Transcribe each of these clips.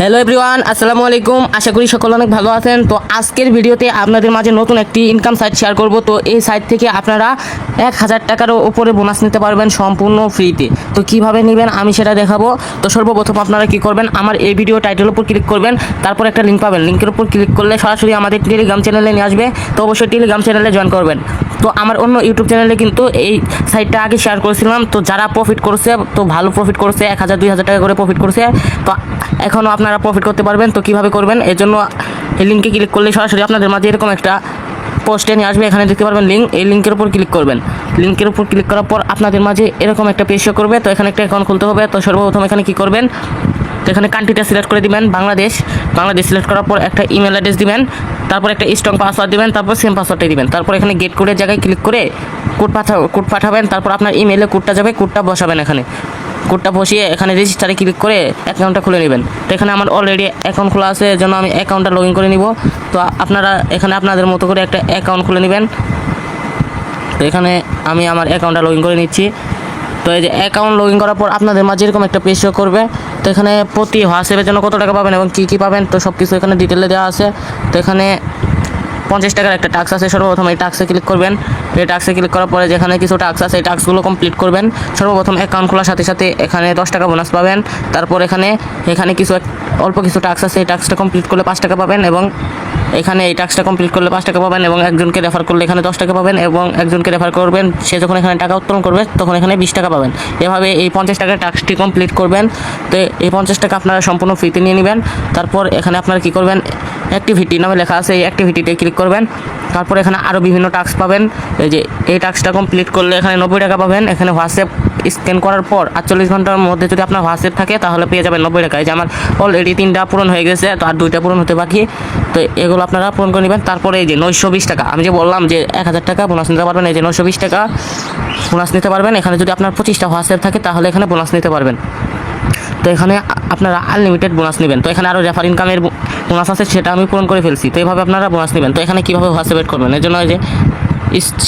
Hello everyone, আসসালামু আলাইকুম। আশা করি সকলে অনেক ভালো আছেন। তো আজকের ভিডিওতে আপনাদের মাঝে নতুন একটি ইনকাম সাইট শেয়ার করব। তো এই সাইট থেকে আপনারা 1000 টাকার উপরে বোনাস নিতে পারবেন সম্পূর্ণ ফ্রিতে। তো কিভাবে নেবেন আমি সেটা দেখাবো। তো সর্বপ্রথম আপনারা কি করবেন, আমার এই ভিডিও টাইটেলের উপর ক্লিক করবেন, তারপর একটা লিঙ্ক পাবেন। লিঙ্কের উপর ক্লিক করলে সরাসরি আমাদের টেলিগ্রাম চ্যানেলে নিয়ে আসবে। তো অবশ্যই টেলিগ্রাম চ্যানেলে জয়েন করবেন। তো আমার অন্য ইউটিউব চ্যানেলে কিন্তু এই সাইটটা আগে শেয়ার করেছিলাম। তো যারা প্রফিট করছে, তো ভালো প্রফিট করছে, 1000-2000 টাকা করে প্রফিট করছে। তো এখনও আপনারা প্রফিট করতে পারবেন। তো কীভাবে করবেন, এর জন্য এই লিঙ্কে ক্লিক করলে সরাসরি আপনাদের মাঝে এরকম একটা পোস্টে নিয়ে আসবে। এখানে দেখতে পারবেন লিঙ্ক, এই লিঙ্কের উপর ক্লিক করবেন। লিঙ্কের উপর ক্লিক করার পর আপনাদের মাঝে এরকম একটা পেজ শো করবে। তো এখানে একটা অ্যাকাউন্ট খুলতে হবে। তো সর্বপ্রথম এখানে কী করবেন, তো এখানে কান্ট্রিটা সিলেক্ট করে দিবেন বাংলাদেশ সিলেক্ট করার পর একটা ইমেল অ্যাড্রেস দিবেন, তারপর একটা স্ট্রং পাসওয়ার্ড দিবেন, তারপর সেম পাসওয়ার্ডটাই দিবেন। তারপর এখানে গেট কোডের জায়গায় ক্লিক করে কোড পাঠাবেন। তারপর আপনার ইমেলে কোডটা যাবে, কোডটা বসাবেন। এখানে কোডটা বসিয়ে এখানে রেজিস্টারে ক্লিক করে অ্যাকাউন্টটা খুলে নেবেন। তো এখানে আমার অলরেডি অ্যাকাউন্ট খোলা আছে, এর জন্য আমি অ্যাকাউন্টটা লগ ইন করে নিব। তো আপনারা এখানে আপনাদের মতো করে একটা অ্যাকাউন্ট খুলে নেবেন। তো এখানে আমি আমার অ্যাকাউন্টটা লগ ইন করে নিচ্ছি। তো এই যে অ্যাকাউন্ট লগ ইন করার পর আপনাদের মাঝে এরকম একটা পেজ শো করবে। তো এখানে প্রতি হোয়াটসঅ্যাপের জন্য কত টাকা পাবেন এবং কী পাবেন, তো সব কিছু এখানে ডিটেলে দেওয়া আছে। তো এখানে 50 টাকার একটা টাস্ক আছে। সর্বপ্রথম এই টাস্কে ক্লিক করবেন। এই টাস্কে ক্লিক করার পরে যেখানে কিছু টাস্ক আছে এই টাস্কগুলো কমপ্লিট করবেন। সর্বপ্রথম অ্যাকাউন্ট খোলার সাথে সাথে এখানে 10 টাকা বোনাস পাবেন। তারপর এখানে কিছু অল্প কিছু টাস্ক আছে, এই টাস্কটা কমপ্লিট করলে 5 টাকা পাবেন। এবং এখানে এই টাস্কটা কমপ্লিট করলে 5 টাকা পাবেন। এবং একজনকে রেফার করলে এখানে 10 টাকা পাবেন। এবং একজনকে রেফার করবেন, সে যখন এখানে টাকা উত্তোলন করবে তখন এখানে 20 টাকা পাবেন। এভাবে এই 50 টাকার টাস্কটি কমপ্লিট করবেন। তো এই 50 টাকা আপনারা সম্পূর্ণ ফ্রিতে নিয়ে নেবেন। তারপর এখানে আপনারা কী করবেন, অ্যাক্টিভিটি নামে লেখা আছে, এই অ্যাক্টিভিটিতে ক্লিক করবেন। তারপর এখানে আরও বিভিন্ন টাস্ক পাবেন। এই যে এই টাস্কটা কমপ্লিট করলে এখানে 90 টাকা পাবেন। এখানে হোয়াটসঅ্যাপ স্ক্যান করার পর 48 ঘন্টার মধ্যে যদি আপনার হোয়াটসঅ্যাপ থাকে তাহলে পেয়ে যাবেন 90 টাকা। এই যে আমার অলরেডি 3টা পূরণ হয়ে গেছে, তো আর 2টা পূরণ হতে বাকি। তো এগুলো আপনারা পূরণ করে নেবেন। তারপরে এই যে 920 টাকা, আমি যে বললাম যে 1000 টাকা বোনাস নিতে পারবেন, এই যে 920 টাকা বোনাস নিতে পারবেন। এখানে যদি আপনার 25টা হোয়াটসঅ্যাপ থাকে তাহলে এখানে বোনাস নিতে পারবেন। তো এখানে আপনারা আনলিমিটেড বোনাস নেবেন। তো এখানে আরও রেফার ইনকামের বোনাস আছে, সেটা আমি পূরণ করে ফেলছি। তো এইভাবে আপনারা বোনাস নেবেন। তো এখানে কীভাবে হোয়াটসঅ্যাপ এড করবেন, এর জন্য এই যে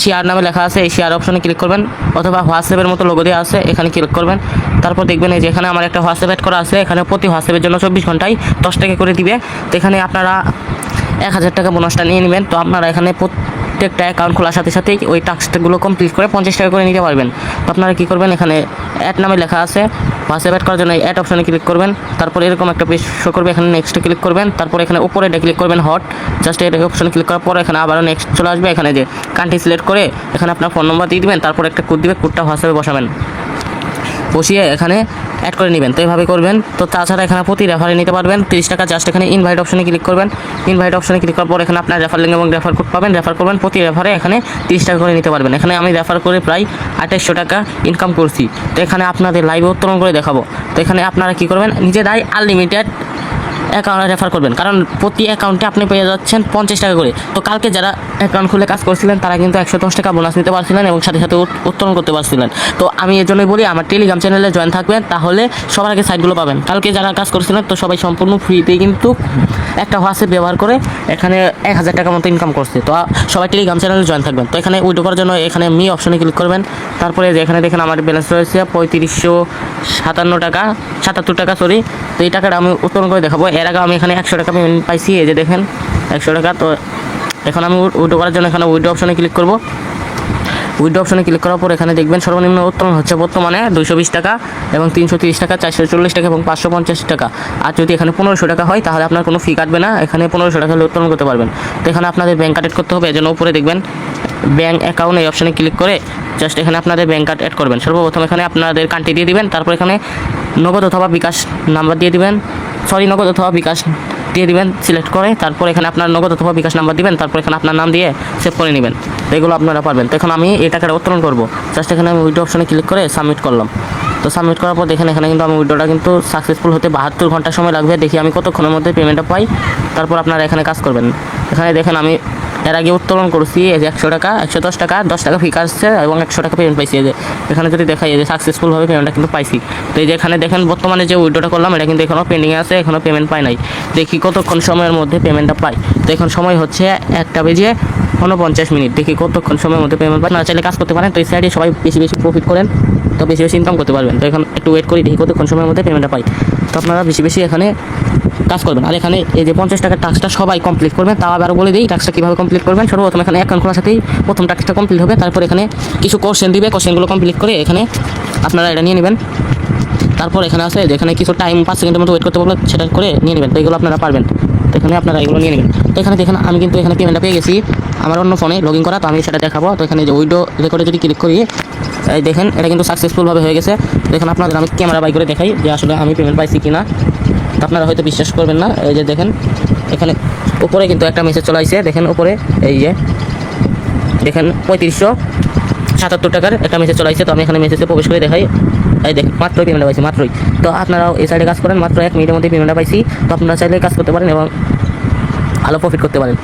শেয়ার নামে লেখা আছে, এই শেয়ার অপশনে ক্লিক করবেন, অথবা হোয়াটসঅ্যাপের মতো লোগো দেওয়া আছে, এখানে ক্লিক করবেন। তারপর দেখবেন এই যে এখানে আমার একটা হোয়াটসঅ্যাপ অ্যাড করা আছে। এখানে প্রতি হোয়াটসঅ্যাপের জন্য 24 ঘন্টায় 10 টাকা করে দিবে। তো এখানে আপনারা 1000 টাকা বোনাসটা নিয়ে নেবেন। তো আপনারা এখানে প্রত্যেকটা অ্যাকাউন্ট খোলার সাথে সাথেই ওই টাস্কগুলো কমপ্লিট করে 50 টাকা করে নিতে পারবেন। তো আপনারা কী করবেন, এখানে অ্যাড নামে লেখা আছে, হোয়াটসঅ্যাপ অ্যাড করার জন্য অ্যাড অপশনে ক্লিক করবেন। তারপর এরকম একটা পেজ শো করবে, এখানে নেক্সটে ক্লিক করবেন। তারপর এখানে উপরে এটা ক্লিক করবেন হট, জাস্ট এই অপশনে ক্লিক করার পর এখানে আবারও নেক্সট চলে আসবে। এখানে যে কান্ট্রি সিলেক্ট করে এখানে আপনার ফোন নম্বর দিয়ে দেবেন, তারপর একটা কোড দিবে, কোডটা হোয়াটসঅ্যাপে বসাবেন, বসিয়ে এখানে অ্যাড করে নেবেন। তো এইভাবে করবেন। তো তাছাড়া এখানে প্রতি রেফারে নিতে পারবেন 30 টাকা। জাস্ট এখানে ইনভাইট অপশনে ক্লিক করবেন। ইনভাইট অপশনে ক্লিক করার পর এখানে আপনার রেফার লিঙ্ক এবং রেফার কোড পাবেন, রেফার করবেন। প্রতি রেফারে এখানে 30 টাকা করে নিতে পারবেন। এখানে আমি রেফার করে প্রায় 2800 টাকা ইনকাম করছি। তো এখানে আপনাদের লাইভে উত্তোলন করে দেখাবো। তো এখানে আপনারা কী করবেন, নিজেরাই আনলিমিটেড অ্যাকাউন্টে রেফার করবেন, কারণ প্রতি অ্যাকাউন্টে আপনি পেয়ে যাচ্ছেন 50 টাকা করে। তো কালকে যারা অ্যাকাউন্ট খুলে কাজ করছিলেন তারা কিন্তু 110 টাকা বোনাস নিতে পারছিলেন এবং সাথে সাথে উত্তোলন করতে পারছিলেন। তো আমি এর জন্যই বলি আমার টেলিগ্রাম চ্যানেলে জয়েন থাকবেন, তাহলে সবার আগে সাইটগুলো পাবেন। কালকে যারা কাজ করছিলেন তো সবাই সম্পূর্ণ ফ্রিতেই কিন্তু একটা হোয়াটসঅ্যাপ ব্যবহার করে এখানে 1000 টাকার মতো ইনকাম করছে। তো সবাই টেলিগ্রাম চ্যানেলে জয়েন থাকবেন। তো এখানে উইড্রো করার জন্য এখানে মি অপশনে ক্লিক করবেন। তারপরে যে এখানে দেখেন আমার ব্যালেন্স রয়েছে 3557 টাকা, সরি। তো এই টাকাটা আমি উত্তোলন করে দেখাবো। এর আগে আমি এখানে 100 টাকা পেমেন্ট পাইছি, এই যে দেখেন 100 টাকা। তো এখন আমি উইড্রো করার জন্য এখানে উইড্রো অপশনে ক্লিক করব। উইড্রো অপশনে ক্লিক করার পর এখানে দেখবেন সর্বনিম্ন উত্তোলন হচ্ছে বর্তমানে 220 টাকা এবং 330 টাকা, 440 টাকা এবং 550 টাকা। আর যদি এখানে 1500 টাকা হয় তাহলে আপনার কোনো ফি কাটবে না। এখানে 1500 টাকা হলে উত্তোলন করতে পারবেন। তো এখানে আপনাদের ব্যাঙ্ক কার্ড অ্যাড করতে হবে, এজন্য উপরে দেখবেন ব্যাঙ্ক অ্যাকাউন্ট, এই অপশনে ক্লিক করে জাস্ট এখানে আপনাদের ব্যাঙ্ক কার্ড অ্যাড করবেন। সর্বপ্রথম এখানে আপনাদের কান্ট্রি দিয়ে দিবেন। তারপর এখানে নগদ অথবা বিকাশ নাম্বার দিয়ে দিবেন, নগদ অথবা বিকাশ দিয়ে দিবেন সিলেক্ট করে। তারপর এখানে আপনার নগদ অথবা বিকাশ নাম্বার দিবেন। তারপর এখানে আপনার নাম দিয়ে সেভ করে নেবেন। তো এগুলো আপনারা পারবেন। তো এখন আমি এই টাকাটা উত্তোলন করবো। জাস্ট এখানে আমি উইড্রো অপশনে ক্লিক করে সাবমিট করলাম। তো সাবমিট করার পর দেখেন এখানে কিন্তু আমি উইড্রোটা কিন্তু সাকসেসফুল হতে 72 ঘন্টা সময় লাগবে। দেখি আমি কতক্ষণের মধ্যে পেমেন্টটা পাই। তারপর আপনারা এখানে কাজ করবেন। এখানে দেখেন আমি এর আগে উত্তোলন করছি এই যে 100 টাকা, 110 টাকা, 10 টাকা ফি কাটছে এবং 100 টাকা পেমেন্ট পাইছি। এই যে এখানে যদি দেখাই যে সাকসেসফুলভাবে পেমেন্টটা কিন্তু পাইছি। তো এই যে এখানে দেখেন বর্তমানে যে উইড্রোটা করলাম এটা কিন্তু এখনও পেন্ডিংয়ে আছে, এখনও পেমেন্ট পাই নাই। দেখি কতক্ষণ সময়ের মধ্যে পেমেন্টটা পাই। তো এখন সময় হচ্ছে 1:49। দেখি কতক্ষণ সময়ের মধ্যে পেমেন্ট পাই। না চাইলে কাজ করতে পারেন। তো এই সাইডে সবাই বেশি বেশি প্রফিট করেন, তো বেশি বেশি ইনকাম করতে পারবেন। তো এখন একটু ওয়েট করি, দেখি কতক্ষণ সময়ের মধ্যে পেমেন্টটা পাই। তো আপনারা বেশি বেশি এখানে কাজ করবেন। আর এখানে এই যে 50 টাকার টাস্কটা সবাই কমপ্লিট করবেন। তাও আবারও বলে দিই টাস্কটা কীভাবে কমপ্লিট করবেন। সর্বপ্রথম এখানে অ্যাকাউন্ট খোলার সাথেই প্রথম টাস্কটা কমপ্লিট হবে। তারপর এখানে কিছু কোশ্চেন দিবে, কোশ্চেনগুলো কমপ্লিট করে এখানে আপনারা এটা নিয়ে নেবেন। তারপর এখানে আছে যেখানে কিছু টাইম 5 সেকেন্ডের মতো ওয়েট করতে বলবে, সেটা করে নিয়ে নেবেন। তো এগুলো আপনারা পারবেন, তো এখানে আপনারা এগুলো নিয়ে নেবেন। তো এখানে দেখেন আমি কিন্তু এখানে পেমেন্টটা পেয়ে গেছি আমার অন্য ফোনে লগ ইন করা, তো আমি সেটা দেখাবো। তো এখানে যে উইডো রেকর্ডে যদি ক্লিক করি, এই দেখেন এটা কিন্তু সাকসেসফুলভাবে হয়ে গেছে। দেখেন আপনাদের আমি ক্যামেরা বাই করে দেখাই যে আসলে আমি পেমেন্ট পাইছি কিনা। তো আপনারা হয়তো বিশ্বাস করবেন না, এই যে দেখেন এখানে উপরে কিন্তু একটা মেসেজ চলে আসছে। দেখেন উপরে এই যে দেখেন 3577 টাকার একটা মেসেজ চলে আসছে। তো আমি এখানে মেসেজে প্রবেশ করে দেখাই, এই দেখেন মাত্রই পেমেন্ট পাইছি, মাত্রই। তো আপনারাও এই সাইডে কাজ করেন, মাত্র 1 মিনিটের মধ্যে পেমেন্টটা পাইছি। তো আপনারা চাইলে কাজ করতে পারেন এবং ভালো প্রফিট করতে পারেন।